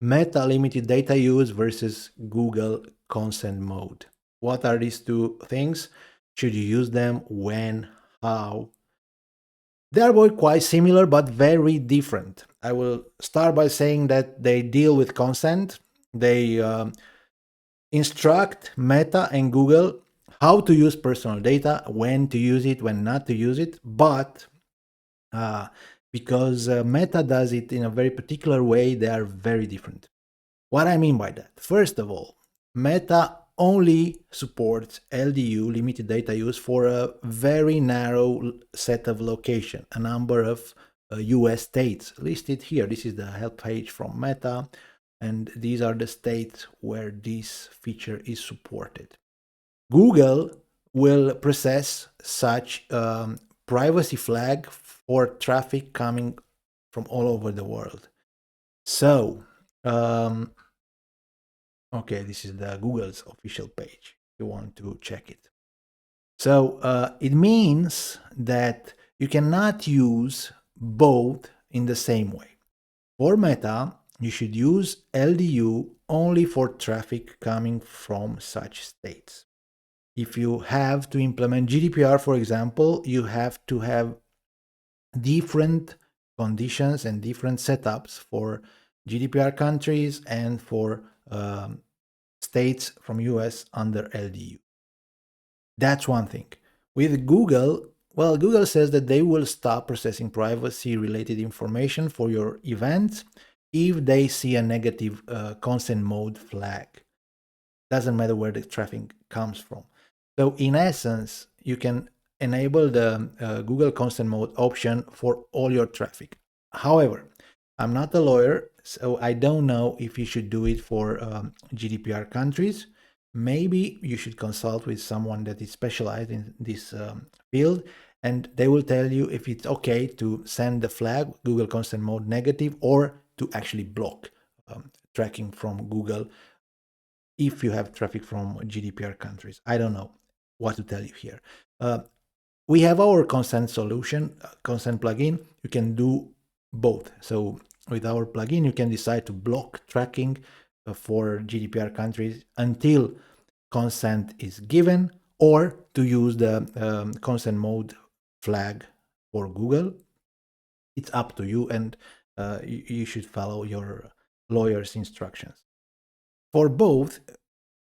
Meta limited data use versus Google consent mode. What are these two things? Should you use them? When? How? They are both quite similar but very different. I will start by saying that they deal with consent. They instruct Meta and Google how to use personal data, when to use it, when not to use it, but uh, because Meta does it in a very particular way, they are very different. What I mean by that? First of all, Meta only supports LDU, limited data use, for a very narrow set of location, a number of US states listed here. This is the help page from Meta, and these are the states where this feature is supported. Google will process such privacy flag for traffic coming from all over the world. So, okay, this is the Google's official page if you want to check it. So it means that you cannot use both in the same way. For Meta, you should use LDU only for traffic coming from such states. If you have to implement GDPR, for example, you have to have different conditions and different setups for GDPR countries and for states from US under LDU. That's one thing. With Google, well, Google says that they will stop processing privacy related information for your events if they see a negative consent mode flag. Doesn't matter where the traffic comes from. So in essence, you can enable the Google consent mode option for all your traffic. However, I'm not a lawyer, so I don't know if you should do it for GDPR countries. Maybe you should consult with someone that is specialized in this field, and they will tell you if it's okay to send the flag Google consent mode negative or to actually block tracking from Google if you have traffic from GDPR countries. I don't know what to tell you here. We have our consent solution, consent plugin. You can do both. So with our plugin, you can decide to block tracking for GDPR countries until consent is given, or to use the consent mode flag for Google. It's up to you, and you should follow your lawyer's instructions. For both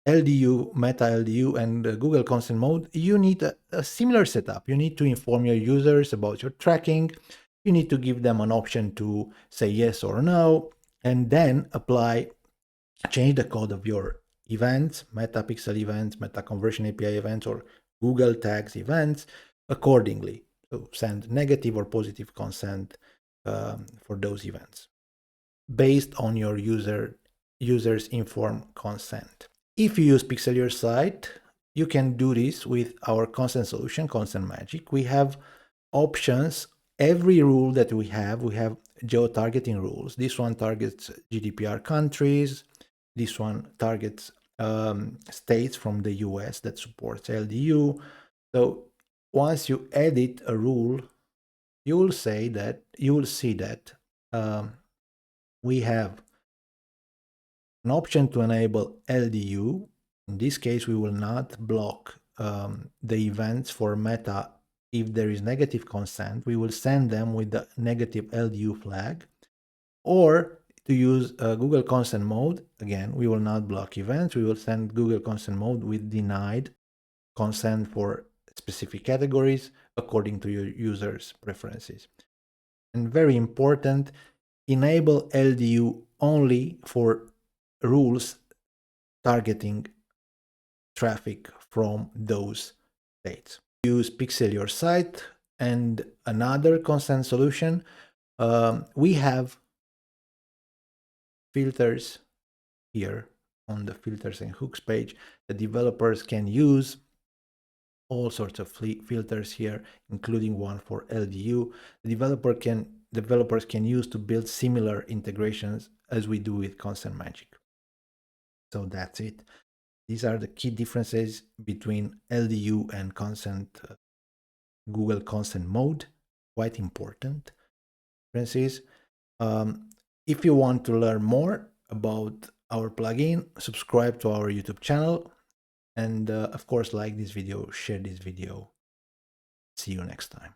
LDU, Meta LDU, and Google Consent Mode, you need a similar setup. You need to inform your users about your tracking. You need to give them an option to say yes or no, and then change the code of your events, Meta Pixel events, Meta Conversion API events, or Google Tags events accordingly. So send negative or positive consent for those events based on your user's informed consent. If you use Pixel Your Site, you can do this with our consent solution, Consent Magic. We have options. Every rule that we have geo-targeting rules. This one targets GDPR countries. This one targets states from the US that supports LDU. So once you edit a rule, you will see that we have an option to enable LDU. In this case, we will not block the events for Meta if there is negative consent. We will send them with the negative LDU flag. Or to use Google Consent Mode, again, we will not block events. We will send Google Consent Mode with denied consent for specific categories according to your user's preferences. And very important, enable LDU only for rules targeting traffic from those states. Use Pixel Your Site and another consent solution. We have filters here on the filters and hooks page. The developers can use all sorts of filters here, including one for LDU. The developers can use to build similar integrations as we do with Consent Magic. So that's it. These are the key differences between LDU and Google Consent Mode. Quite important differences. If you want to learn more, about our plugin, subscribe to our YouTube channel, and of course, like this video, share this video. See you next time.